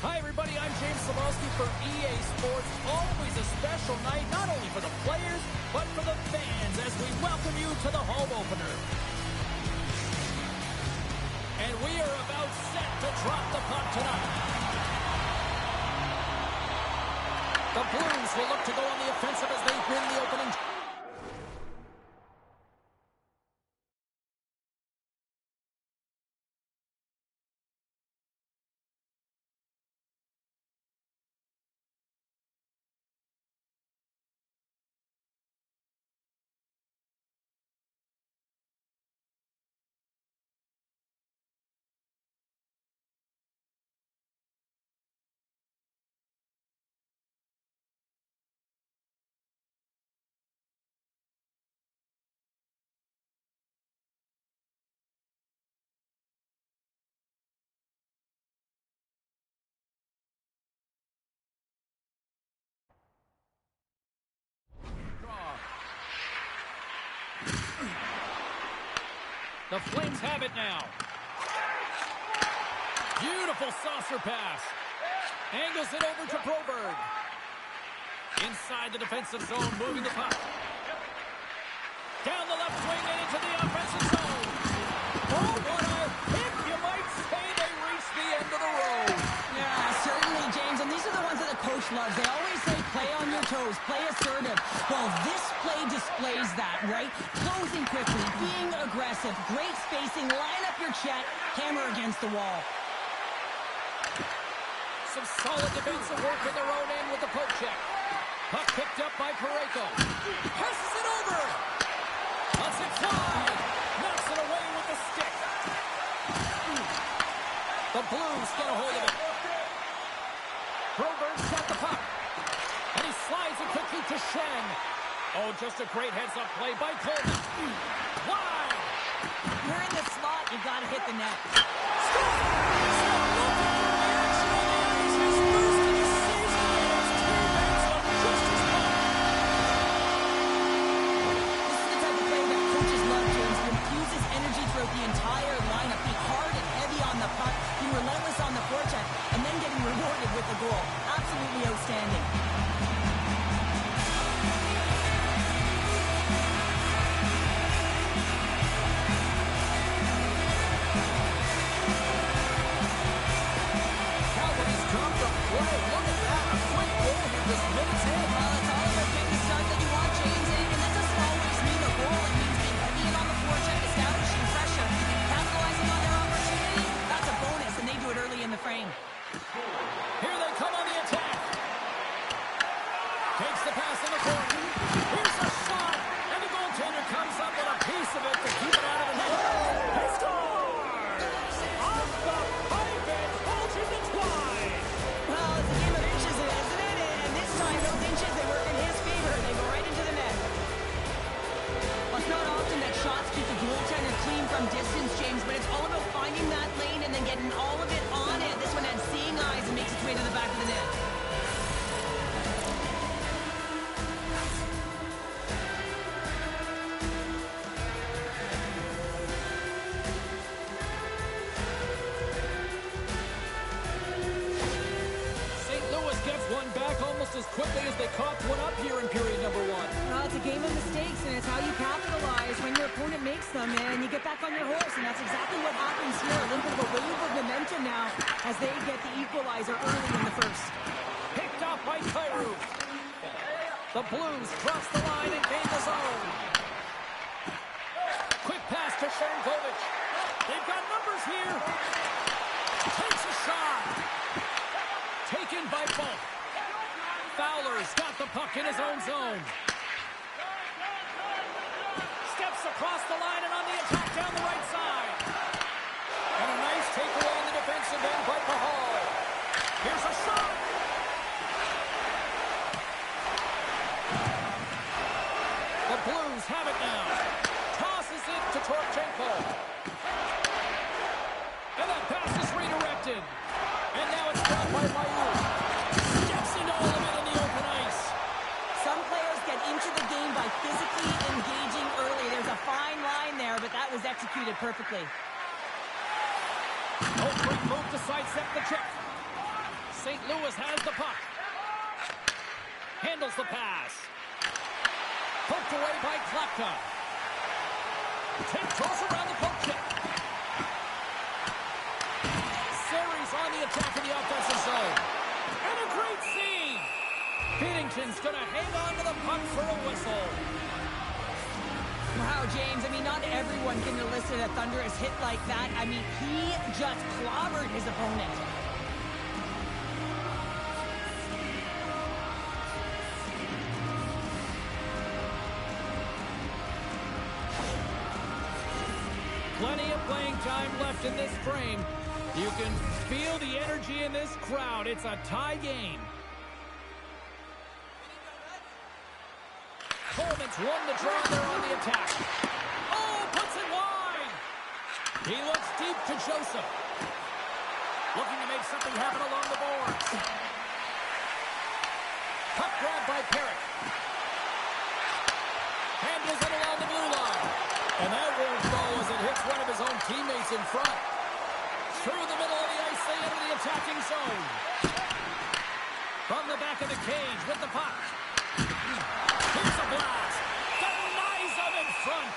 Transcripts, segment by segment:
Hi, everybody. I'm James Cebulski for EA Sports. Always a special night, not only for the players, but for the fans as we welcome you to the home opener. And we are about set to drop the puck tonight. The Blues will look to go on the offensive as they win the opening. The Flames have it now. Beautiful saucer pass. Angles it over to Broberg. Inside the defensive zone, moving the puck. Down the left wing and into the offensive zone. Oh, what a hit! You might say they reached the end of the road. Yeah, certainly, James. And these are the ones that the coach loves. They always say, play on your toes, play assertive. Well, this play displays that, right? Closing quickly, being aggressive, great spacing, line up your check, hammer against the wall. Some solid defensive work in their own end with the poke check. Puck picked up by Parayko. Passes it over. Lets it fly. Knocks it away with the stick. The Blues get a hold of it. Broberg's got the puck. And he slides it quickly to Shen. Oh, just a great heads-up play by Coleman. Wide. You're in the slot, you got to hit the net. The entire lineup, be hard and heavy on the puck, be relentless on the forecheck, and then getting rewarded with a goal. Absolutely outstanding. Calgary's dropped a play. Look at that. A quick goal here this minute's in. Well, it's all about getting the start that you want, James, and that doesn't always mean a goal. It means being heavy in on the forecheck, establishing pressure, capitalizing on their opportunity. That's a bonus, and they do it early in the frame. Here they come on the attack. Takes the pass in the corner. Here's a shot, and the goaltender comes up with a piece of it to keep it out of the net. He scores! Off the pipe and holds it to twine. Well, it's a game of inches, isn't it? And this time, those inches, they work in his favor. They go right into the net. Well, it's not often that shots keep the goaltender clean from distance, James, but it's all about finding that lane and then getting all of it on it. This one had seeing eyes and makes its way to the back of the net. St. Louis gets one back almost as quickly as they coughed one up here in period number one. Well, it's a game of mistakes, and it's how you capitalize when your opponent makes them, and you get back on your horse, and that's exactly what happens here. A little bit of a wave of momentum now as they get the equalizer early in the first. Picked off by Kyrou. The Blues cross the line and gain the zone. Quick pass to Sharangovich. They've got numbers here. Takes a shot. Taken by both. Fowler's got the puck in his own zone. Steps across the line and on the attack down the right side. And a nice takeaway in the defensive end by Pahal. Here's a shot. The Blues have it now. Tosses it to Torchenko. And that pass is redirected. And now it's brought by Mayu. Steps into all of it in the open ice. Some players get into the game by physically engaging early. There's a fine line there, but that was executed perfectly. Oh, great move to sidestep the check. St. Louis has the puck. Handles the pass. Poked away by Klapka. Tiptoes around the poke check. Series on the attack in the offensive zone. And a great save. Binnington's going to hang on to the puck for a whistle. Wow, James, I mean, not everyone can elicit a thunderous hit like that. I mean, he just clobbered his opponent. Plenty of playing time left in this frame. You can feel the energy in this crowd. It's a tie game. Coleman's won the draw there on the attack. Oh, puts it wide. He looks deep to Joseph. Looking to make something happen along the boards. Puck grab by Perrick. Handles it along the blue line. And that won't go as it hits one of his own teammates in front. Through the middle of the ice, they enter the attacking zone. From the back of the cage with the puck. Here's a blast. Denies him in front.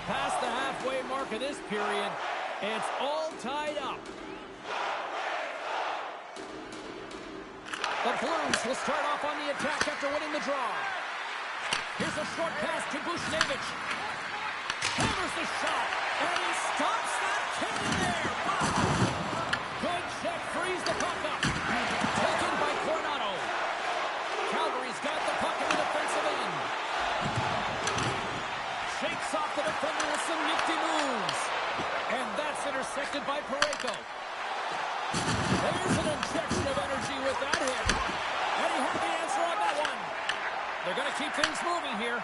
Past the halfway mark of this period, it's all tied up. The Blues will start off on the attack after winning the draw. Here's a short pass to Buchnevich. Hammers the shot, and he stops that cannon there. Wow. Good check, frees the puck up. Taken by Coronado. Calgary's got the puck in the defensive end. Shakes off the defender with some nifty moves. And that's intercepted by Parayko. There's an injection of energy with that hit. And he had the answer on that one. They're going to keep things moving here.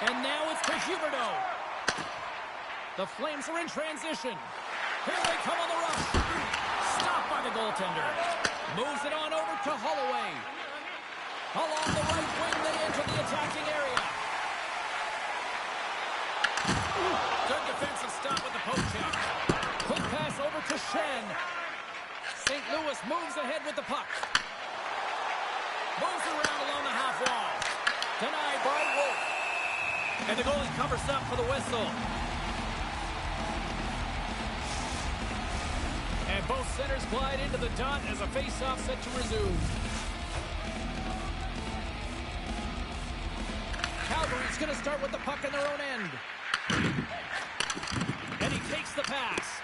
And now it's to Huberdeau. The Flames are in transition. Here they come on the rush. Stopped by the goaltender. Moves it on over to Holloway. Along the right wing, they enter the attacking area. Good defensive stop with the poke check. Quick pass over to Shen. St. Louis moves ahead with the puck. Moves around along the half wall. Denied by Wolf. And the goalie covers up for the whistle. And both centers glide into the dot as a face-off set to resume. Calgary's going to start with the puck in their own end. And he takes the pass.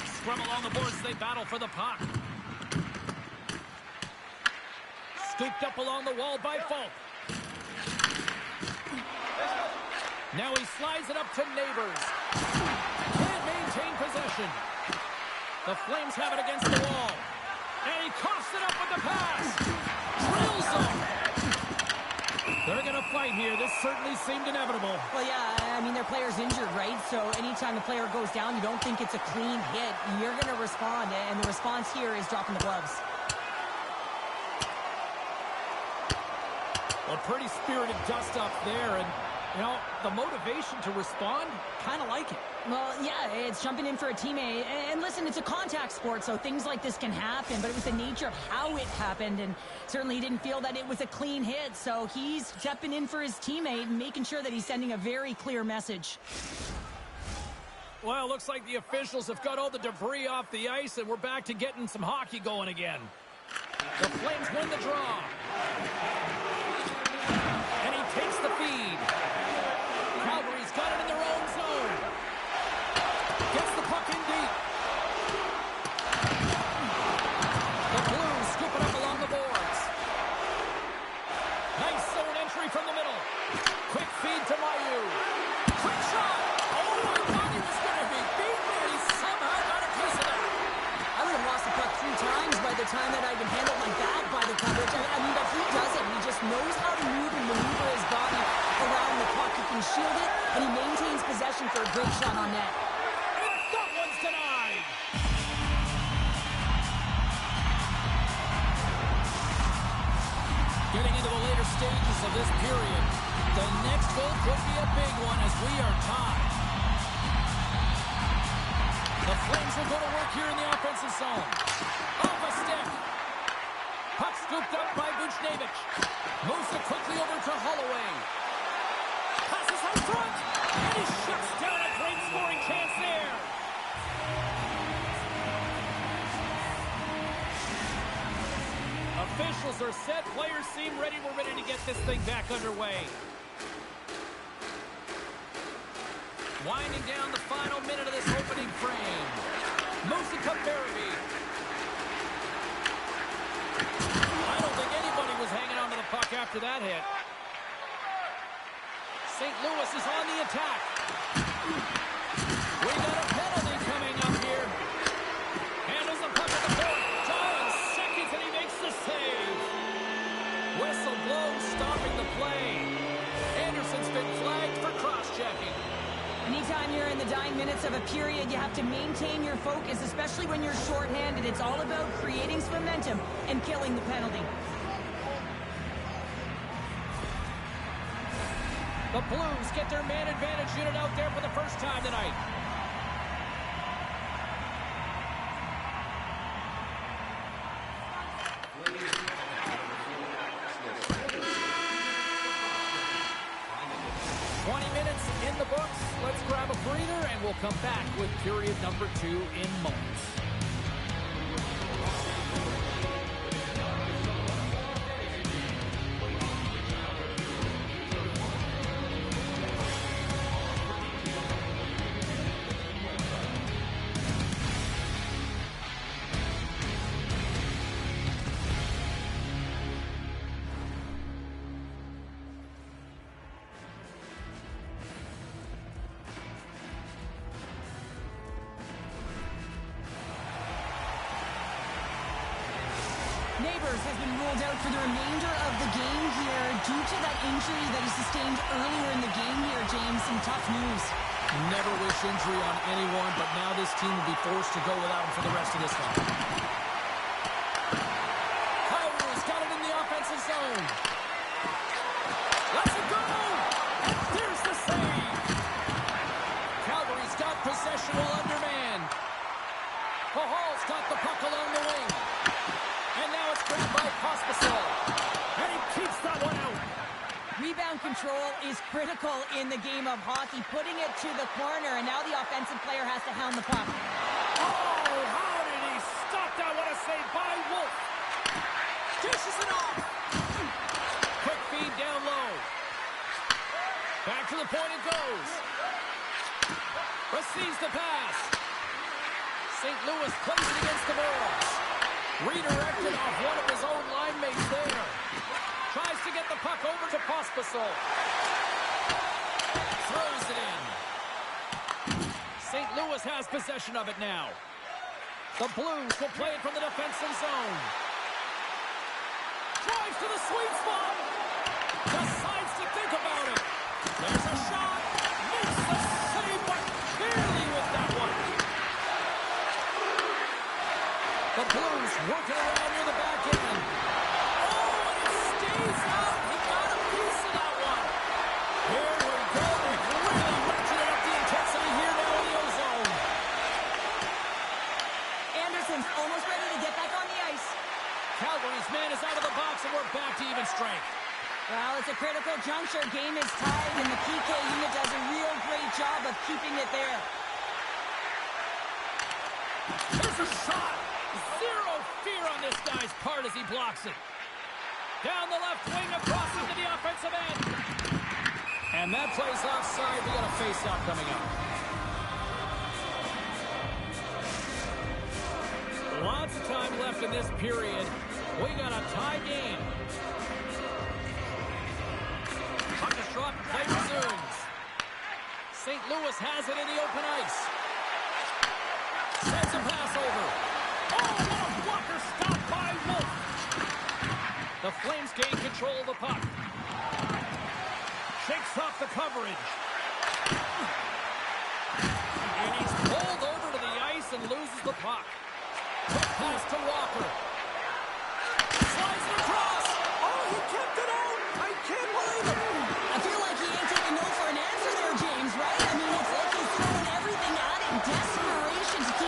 Scrum along the boards as they battle for the puck. Scooped up along the wall by Falk. Now he slides it up to Neighbors. Can't maintain possession. The Flames have it against the wall. And he coughs it up with the pass. Drills him. They're going to fight here. This certainly seemed inevitable. Well, yeah, I mean, their player's injured, right? So anytime the player goes down, you don't think it's a clean hit. You're going to respond, and the response here is dropping the gloves. Well, pretty spirited dust-up there, and, you know, the motivation to respond, kind of like it. Well, yeah, it's jumping in for a teammate. And listen, it's a contact sport, so things like this can happen, but it was the nature of how it happened, and certainly he didn't feel that it was a clean hit, so he's stepping in for his teammate and making sure that he's sending a very clear message. Well, looks like the officials have got all the debris off the ice, and we're back to getting some hockey going again. The Flames win the draw. And he takes the feed. Calgary's got it in their own zone. Gets the puck in deep. The Blues scoop it up along the boards. Nice zone entry from the middle. Quick feed to Mayu. Quick shot. Oh, I thought he was going to be beaten, and he somehow got a piece of that. I would have lost the puck 3 times by the time that I can handle like that by the coverage. I mean, but he doesn't. He just knows how to move and maneuver his body around the puck. He can shield it, and he maintains possession for a great shot on net. And that one's denied. Getting into the later stages of this period, the next goal could be a big one as we are tied. The Flames will go to work here in the offensive zone. Off a stick. Puck scooped up by Buchnevich. Moves it quickly over to Holloway. Passes out front. And he shuts down a great scoring chance there. Officials are set. Players seem ready. We're ready to get this thing back underway. Winding down the final minute of this opening frame. Moves it to Barabee. I don't think anybody was hanging on to the puck after that hit. St. Louis is on the attack. We got a penalty coming up here. Handles the puck at the point. John seconds and he makes the save. Whistle blows, stopping the play. Anderson's been flagged for cross-checking. Anytime you're in the dying minutes of a period, you have to maintain your focus, especially when you're shorthanded. It's all about creating some momentum and killing the penalty. The Blues get their man advantage unit out there for the first time tonight. In the books. Let's grab a breather and we'll come back with period number 2 in moments. Neighbors has been ruled out for the remainder of the game here due to that injury that he sustained earlier in the game here, James. Some tough news. Never wish injury on anyone, but now this team will be forced to go without him for the rest of this one. Kyrie's got it in the offensive zone. Let's it go! And there's the save! Calgary's got possession while undermanned. Cahal's got the puck along the wing. And now it's grabbed by Pospisil. And he keeps that one out. Rebound control is critical in the game of hockey. Putting it to the corner, and now the offensive player has to hound the puck. Oh, how did he stop that? What a save by Wolf. Dishes it off. Quick feed down low. Back to the point it goes. Receives the pass. St. Louis plays it against the boards. Redirected off one of his own line mates there. Tries to get the puck over to Pospisil. Throws it in. St. Louis has possession of it now. The Blues will play it from the defensive zone. Drives to the sweet spot. Decides to think about it. There's a shot. Makes the save, but barely with that one. The Blues working around near the back end. Oh, and it stays out. He got a piece of that one. Here we go. Really ratcheted up the intensity here now in the ozone. Anderson's almost ready to get back on the ice. Calgary's man is out of the box, and we're back to even strength. Well, it's a critical juncture. Game is tied, and the PK unit does a real great job of keeping it there. There's a shot. Zero fear on this guy's part as he blocks it. Down the left wing, across into the offensive end. And that plays offside. We got a face-off coming up. Lots of time left in this period. We got a tie game. Puck is dropped, play resumes. St. Louis has it in the open ice. Sends a pass over. Oh, what a blocker stop by Wolf. The Flames gain control of the puck. Shakes off the coverage. And he's pulled over to the ice and loses the puck. Quick pass to Walker. Slides it across. Oh, he kept it out. I can't believe it. I feel like he ain't taking no for an answer there, James, right? I mean, it's like he's throwing everything at it in desperation to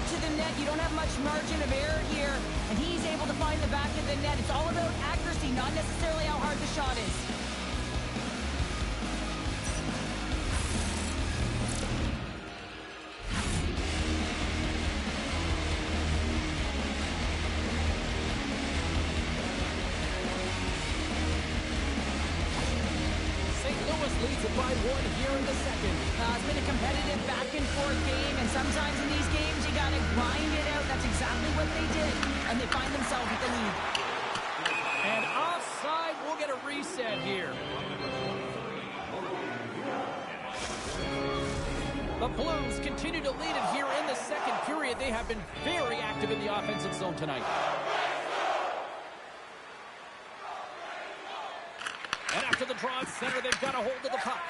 to the net. You don't have much margin of error here, and he's able to find the back of the net. It's all about accuracy, not necessarily how hard the shot is. Leads it by 1 here in the second. It's been a competitive back-and-forth game, and sometimes in these games you got to grind it out. That's exactly what they did, and they find themselves with the lead. And offside, we'll get a reset here. The Blues continue to lead it here in the second period. They have been very active in the offensive zone tonight. And after the draw at center, they've got a hold of the puck.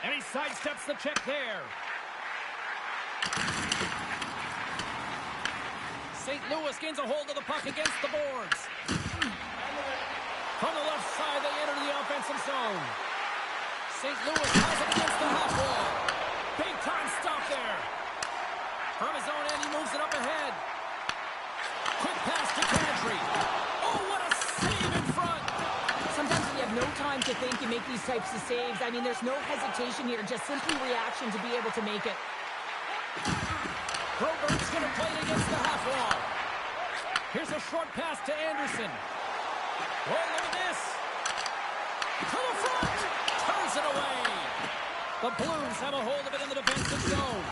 And he sidesteps the check there. St. Louis gains a hold of the puck against the boards. From the left side, they enter the offensive zone. St. Louis has it against the half wall. Big time stop there. From his own end, he moves it up ahead. Quick pass to Kadri. Oh, what a save in front. Sometimes when you have no time to think, you make these types of saves. I mean, there's no hesitation here, just simply reaction to be able to make it. Broberg's going to play it against the half wall. Here's a short pass to Anderson. Oh, look at this. To the front. Turns it away. The Blues have a hold of it in the defensive zone.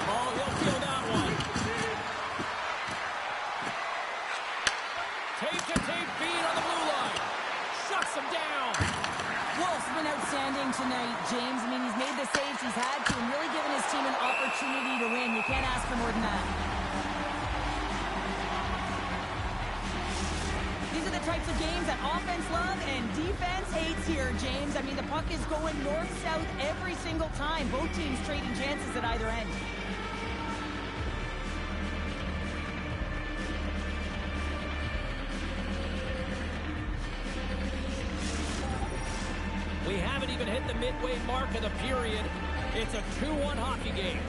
Oh, he'll feel that one. Tape-to-tape feed on the blue line. Shuts him down. Wolf's been outstanding tonight, James. I mean, he's made the saves he's had to and really given his team an opportunity to win. You can't ask for more than that. These are the types of games that offense loves and defense hates here, James. I mean, the puck is going north-south every single time. Both teams trading chances at either end. We haven't even hit the midway mark of the period. It's a 2-1 hockey game.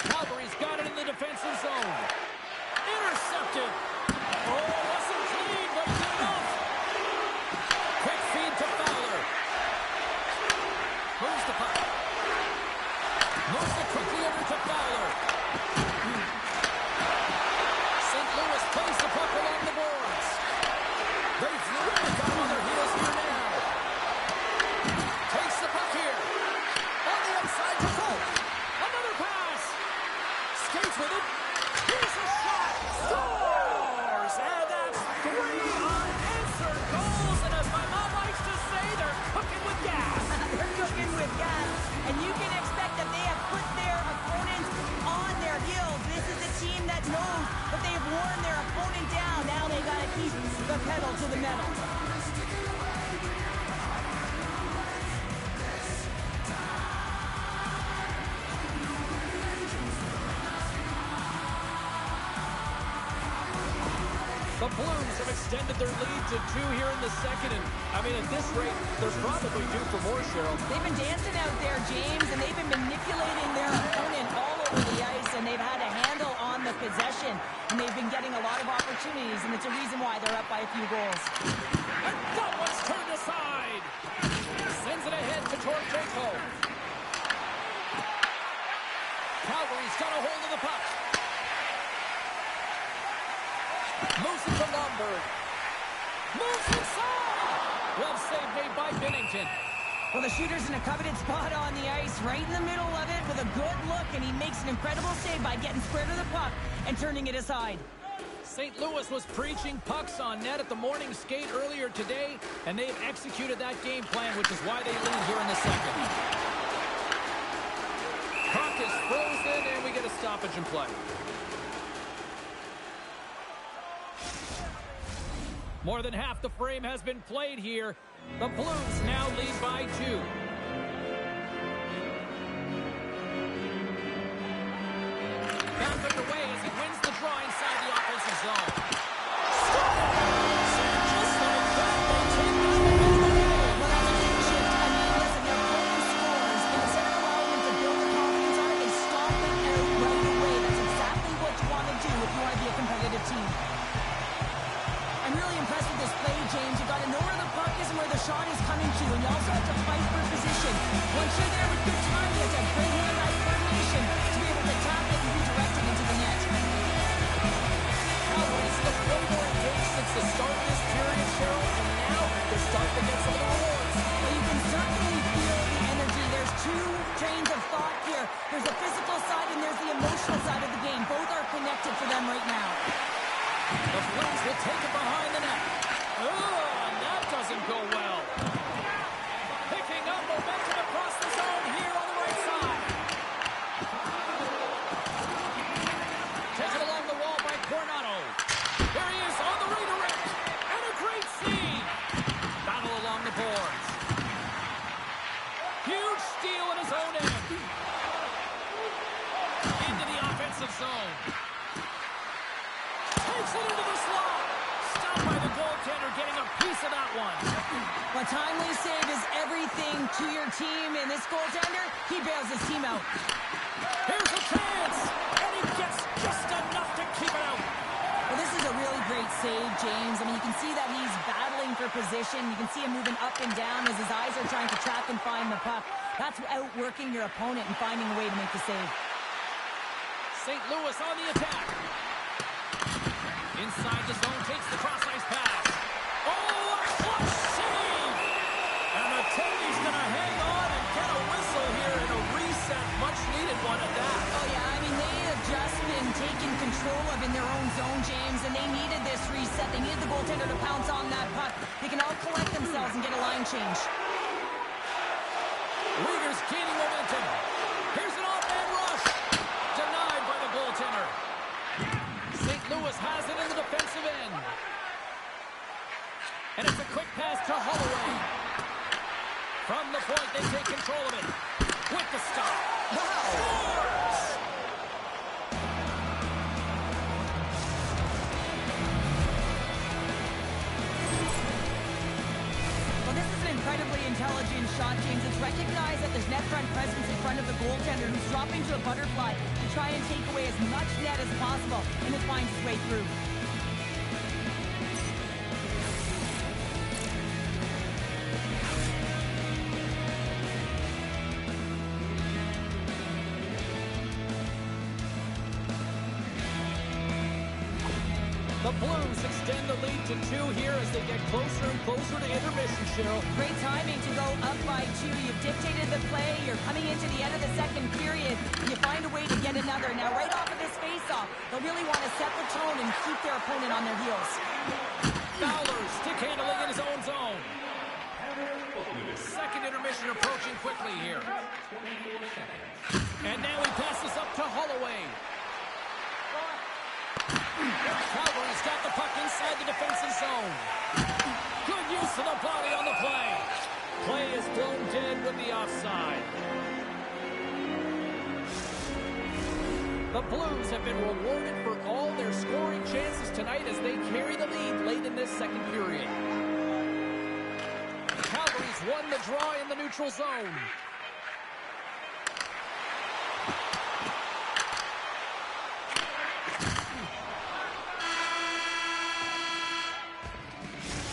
Calgary's got it in the defensive zone. Intercepted. Oh, wasn't clean, but good enough. Quick feed to Fowler. Moves the puck. Moves it quickly over to Fowler. St. Louis plays the puck along the boards. They've really got on their heels here now. Takes the puck here. On the outside to Folk. Another pass. Skates with it. Here's a shot. Scores! And that's 3 unanswered goals. And as my mom likes to say, they're cooking with gas. They're cooking with gas. And you can expect that they have put their opponents on their heels. This is a team that knows that they've worn their opponent down. Now they got to keep the pedal to the metal. The Blues have extended their lead to 2 here in the second. And, I mean, at this rate, they're probably due for more, Cheryl. They've been dancing out there, James, and they've been manipulating their opponent all over the ice, and they've had a handle on the possession, and they've been getting a lot of opportunities, and it's a reason why they're up by a few goals. And that one's turned aside. Sends it ahead to Torcheco. Calgary's got a hold of the puck. Moves it to Lomberg. Moves inside. Well saved made by Binnington. Well, the shooter's in a coveted spot on the ice, right in the middle of it with a good look, and he makes an incredible save by getting square to the puck and turning it aside. St. Louis was preaching pucks on net at the morning skate earlier today, and they've executed that game plan, which is why they lead here in the second. Puck is frozen, and we get a stoppage in play. More than half the frame has been played here. The Blues now lead by 2. Back underway as he wins the draw inside the offensive zone. Scores! And just like that, they take that one away. Well, that's a big shift. I mean, listen, their opponent scores, There's a physical side and there's the emotional side of the game. Both are connected for them right now. The Blues will take it behind the net. Oh, and that doesn't go well. Picking up momentum across the zone here on the right side. Taken along the wall by Coronado. There he is on the redirect. And a great save. Battle along the boards. Huge steal in his own end. Into the offensive zone. Takes it into the slot. Stopped by the goaltender, getting a piece of that one. A timely save is everything to your team, and this goaltender, he bails his team out. Here's a chance, and he gets just enough to keep it out. Well, this is a really great save, James. I mean, you can see that he's battling for position. You can see him moving up and down as his eyes are trying to track and find the puck. That's outworking your opponent and finding a way to make the save. St. Louis on the attack. Inside the zone, takes the cross-ice pass. Oh, a clutch save! And the Teddy's going to hang on and get a whistle here in a reset. Much-needed one at that. Oh, yeah, I mean, they have just been taken control of in their own zone, James, and they needed this reset. They needed the goaltender to pounce on that puck. They can all collect themselves and get a line change. Uyghur's gaining momentum. Here's an off-man rush. Denied by the goaltender. St. Louis has it in the defensive end. And it's a quick pass to Holloway. From the point, they take control of it. With the stop. Scores! Well, this is an incredibly intelligent shot, James. It's recognized that there's net front presence in front of the goaltender who's dropping to a butterfly to try and take away as much net as possible, and it finds its way through. The Blues extend the lead to 2 here as they get closer and closer to intermission, Cheryl. Great timing to go up by 2. You've dictated the play. You're coming into the end of the second period. You find a way to get another. Now, right off of this face-off, they'll really want to set the tone and keep their opponent on their heels. Fowler stick handling in his own zone. Second intermission approaching quickly here. And now he passes up to Holloway. Calgary's got the puck inside the defensive zone. Good use of the body on the play. Play is blown dead with the offside. The Blues have been rewarded for all their scoring chances tonight as they carry the lead late in this second period. Calgary's won the draw in the neutral zone.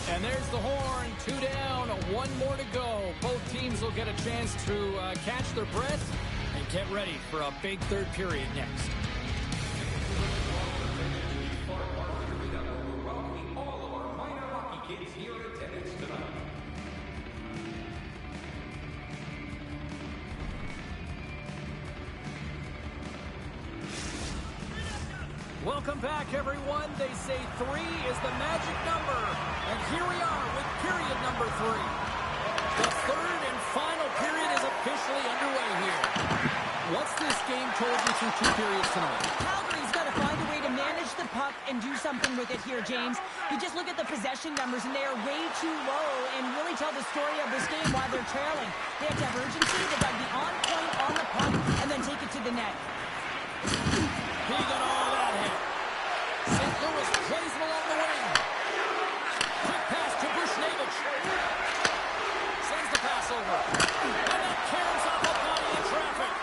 And there's the horn, 2 down, 1 more to go. Both teams will get a chance to catch their breath and get ready for a big third period next. Welcome back, everyone. They say 3 is the magic number. And here we are with period number 3. The third and final period is officially underway here. What's this game told you through 2 periods tonight? Calgary's got to find a way to manage the puck and do something with it here, James. You just look at the possession numbers, and they are way too low and really tell the story of this game while they're trailing. They have to have urgency. They've got to be on point on the puck and then take it to the net. He got all that hit. St. Louis plays him along the wing. Quick pass to Bushnevich. Sends the pass over. And that carries off a body in traffic.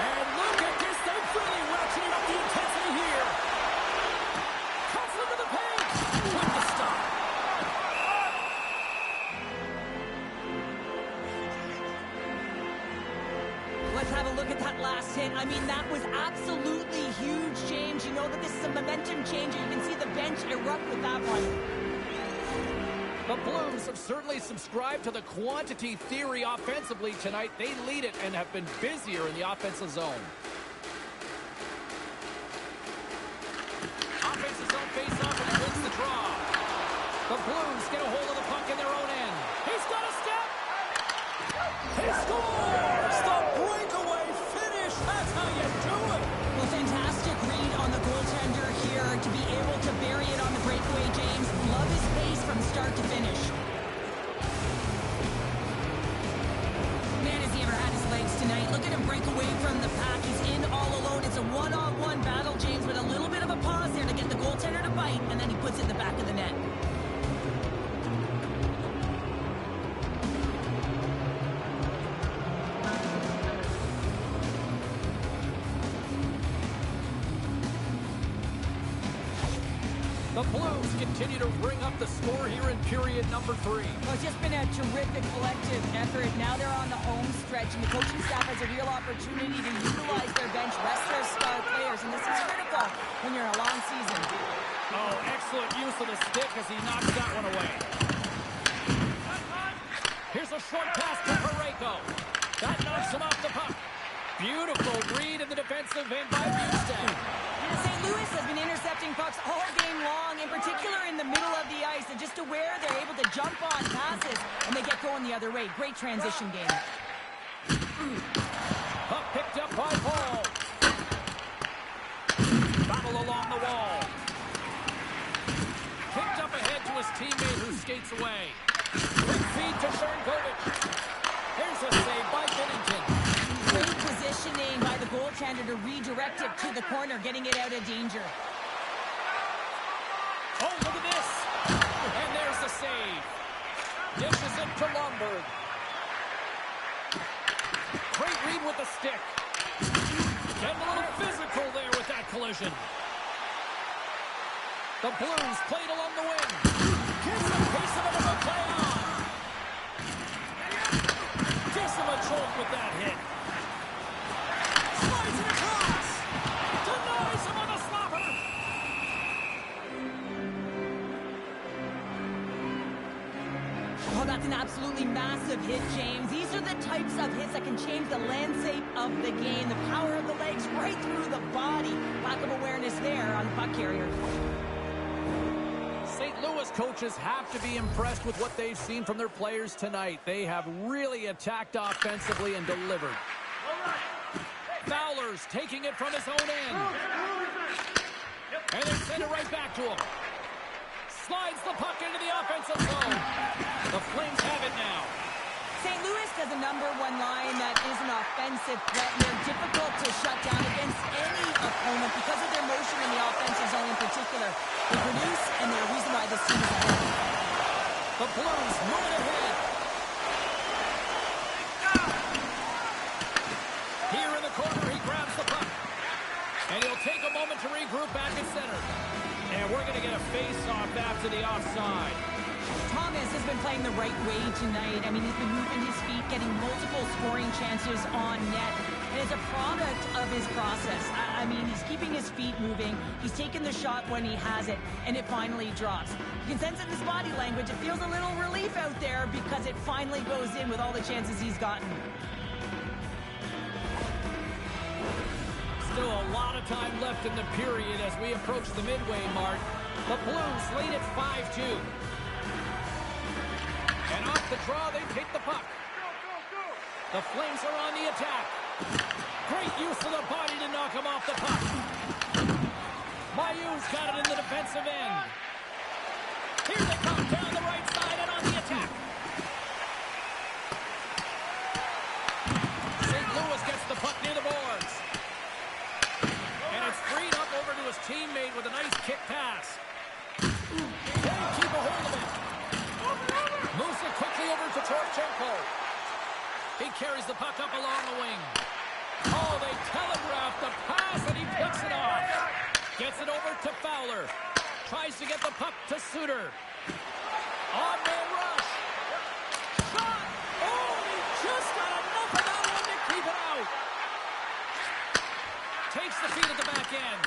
And look at this. They've really ratcheted up the intensity here. Cuts into the paint. With the stop. Let's have a look at that last hit. I mean, that was absolutely huge, James. You know that this is a momentum changer. You can see the bench erupt with that one. The Blues have certainly subscribed to the quantity theory offensively tonight. They lead it and have been busier in the offensive zone. Offensive zone face-off, and he wins the draw. The Blues get a hold of the puck in their own end. He's got a step. He scores! The breakaway finish. That's how you do it. Well, fantastic read on the goaltender here to be able to bury it on the breakaway, James. Love his pace from start to finish. Man, has he ever had his legs tonight. Look at him break away from the pack. He's in all alone. It's a one-on-one battle, James, but a little bit of a pause there to get the goaltender to bite, and then he puts it in the back of the net. The Blues continue to bring up the score here in period number 3. Well, it's just been a terrific collective effort. Now they're on the home stretch, and the coaching staff has a real opportunity to utilize their bench, rest their star players, and this is critical when you're in a long season. Oh, excellent use of the stick as he knocks that one away. Here's a short pass to Parayko. That knocks him off the puck. Beautiful read in the defensive end by Bustad. St. Louis has been intercepting pucks all game long, in particular in the middle of the ice. And just aware they're able to jump on passes, and they get going the other way. Great transition game. Puck picked up by Paul. Battle along the wall. Kicked up ahead to his teammate who skates away. Quick feed to Sharangovich. Here's a save by Binnington. Great positioning by the goaltender to redirect it to the corner, getting it out of danger. Oh, look at this. And there's the save. Dishes it to Lomberg. Great read with the stick. Getting a little physical there with that collision. The Blues played along the wing. Gives a piece of it to play on. Gives him a choke with that hit. Slides it across. Denies him on the slapper. Oh, that's an absolutely massive hit, James. These are the types of hits that can change the landscape of the game. The power of the legs right through the body. Lack of awareness there on the puck carrier. St. Louis coaches have to be impressed with what they've seen from their players tonight. They have really attacked offensively and delivered. Fowler's taking it from his own end. And they send it right back to him. Slides the puck into the offensive zone. The Flames have it now. St. Louis has a number one line that is an offensive threat. They're difficult to shut down against any opponent because of their motion in the offensive zone in particular. They produce, and they're a reason why this team is ahead. The Blues moving ahead. Here in the corner, he grabs the puck. And he'll take a moment to regroup back at center. And we're going to get a face-off after the offside. Thomas has been playing the right way tonight. I mean, he's been moving his feet, getting multiple scoring chances on net. And it's a product of his process. I mean, he's keeping his feet moving. He's taking the shot when he has it, and it finally drops. You can sense it in his body language. It feels a little relief out there because it finally goes in with all the chances he's gotten. Still a lot of time left in the period as we approach the midway mark. The Blues lead at 5-2. And off the draw, they take the puck. The Flames are on the attack. Great use of the body to knock him off the puck. Mayu's got it in the defensive end. Here they come down the right side and on the attack. St. Louis gets the puck near the boards. And it's freed up over to his teammate with a nice kick pass. Can't keep a hold of it. Moves it quickly over to Torchenko. He carries the puck up along the wing. Oh, they telegraph the pass, and he picks it off. Gets it over to Fowler. Tries to get the puck to Suter. On-man rush. Shot! Oh, he just got enough of that one to keep it out. Takes the feed at the back end.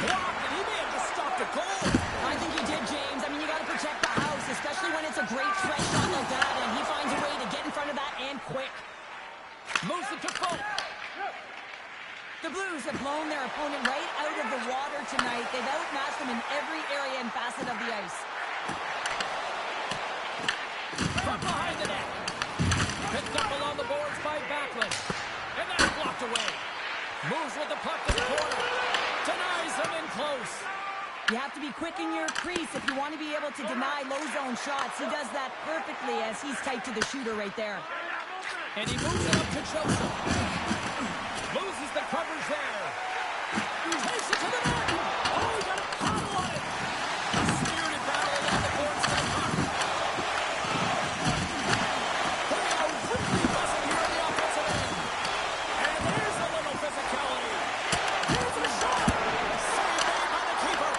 Blocked, and he may have just stopped a goal. I think he did, James. I mean, you got to protect the house. this, especially when it's a great stretch shot like that, and he finds a way to get in front of that and quick. Moves it to Folk. The Blues have blown their opponent right out of the water tonight. They've outmatched them in every area and facet of the ice. From behind the net. Picked up along the boards by Backlund. And that's blocked away. Moves with the puck to the corner. Denies him in close. You have to be quick in your crease if you want to be able to deny low zone shots. He does that perfectly as he's tight to the shooter right there. And he moves it up to Joseph. Loses the coverage there. Takes it to the net. Oh, he got a paddle on it. A spirited battle along the boards for the puck. They are really buzzing here on the offensive end. And there's a little physicality. Here's a shot. Save made by the keeper.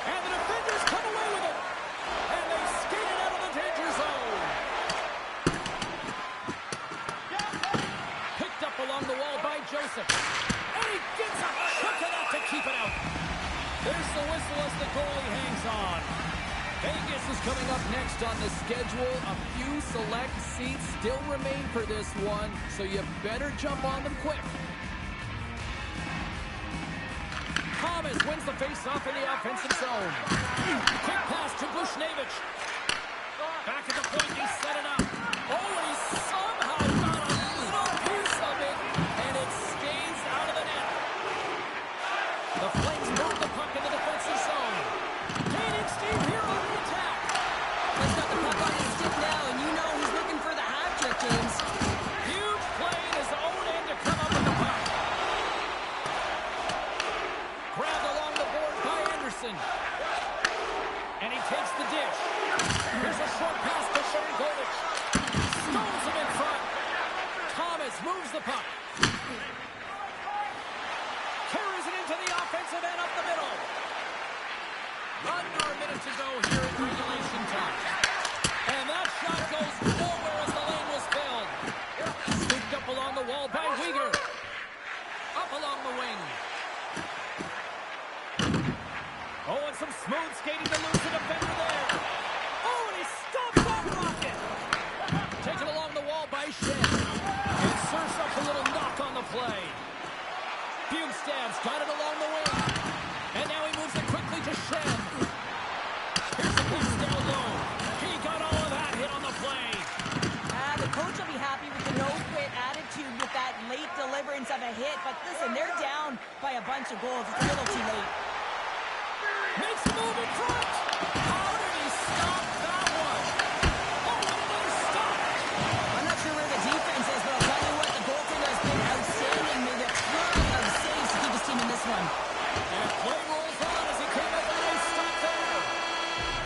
And the defenders come away with it. And they skate it out of the danger zone. Picked up along the wall by Joseph. And he gets a hook it out to keep it out. There's the whistle as the goalie hangs on. Vegas is coming up next on the schedule. A few select seats still remain for this one, so you better jump on them quick. Thomas wins the face-off in the offensive zone. Quick pass to Bushnevich. Back at the point, he set it up. Oh, and he somehow got a little piece of it, and it stays out of the net. The Flames move the puck in the defensive zone. Gaining steam here on the attack. He's got the puck on his stick now, and you know he's looking for the hat trick, James. Huge play in his own end to come up with the puck. Grabbed along the board by Anderson. And he takes the dish. Here's a short pass to Sharangovich. Stones him in front. Thomas moves the puck. Carries it into the offensive end up the middle. Under a minute to go here in regulation time. And that shot goes nowhere as the lane was filled. Scooped up along the wall by Weegar. Up along the wing. Oh, and some smooth skating to lose the defender there. Oh, and he stops that rocket. Taken along the wall by Shen. And serves up a little knock on the play. Bjugstad's got it along the wing. And now he moves it quickly to Shen. Here's a piece down low. He got all of that hit on the play. The coach will be happy with the no-quit attitude with that late deliverance of a hit. But listen, they're down by a bunch of goals. It's a little too late. Makes a move in front. How did he stop that one? Oh, another stop. I'm not sure where the defense is, but I'll tell you what, the goaltender has been outstanding with a ton of saves to keep his team in this one. And play rolls on as he came up with a nice stop there.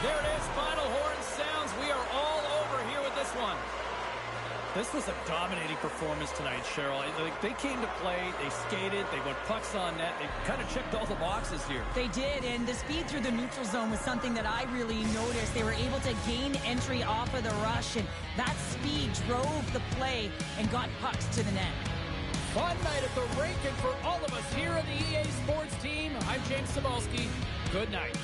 There it is. Final horn sounds. We are all over here with this one. This was a dominating performance tonight, Cheryl. They came to play, they skated, they went pucks on net, they kind of checked all the boxes here. They did, and the speed through the neutral zone was something that I really noticed. They were able to gain entry off of the rush, and that speed drove the play and got pucks to the net. Fun night at the rink, and for all of us here on the EA Sports team, I'm James Cybulski. Good night.